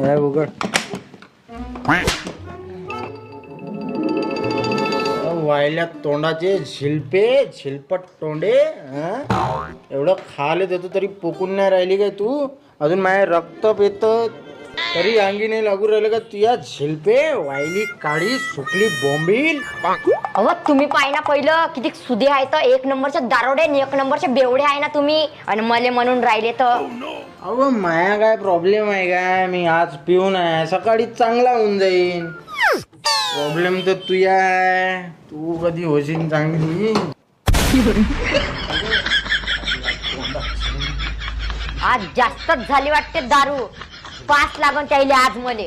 हे उघड. वायल्या तोंडाचे झिलपट तोंडे. एवढं खाले देतो तरी पोकून नाही राहिली काय तू? अजून माझ्या रक्त पेत तरी अंगी नाही लागू राहिलं का तुया? झिलपे वायली काळी सुकली बोंबील. अहो तुम्ही पाहिना पहिलं किती सुधे आहे तर, एक नंबरचे दारोडे आणि एक नंबरचे बेवडे आहे ना तुम्ही, आणि मले म्हणून राहिले तर. अहो माया काय प्रॉब्लेम आहे काय? मी आज पिऊन आहे, सकाळी चांगला होऊन जाईन. प्रॉब्लेम तर तुया आहे, तू कधी होशील चांगली? आज जास्तच झाली वाटते दारू. 5 लागून चाहिले आज मले.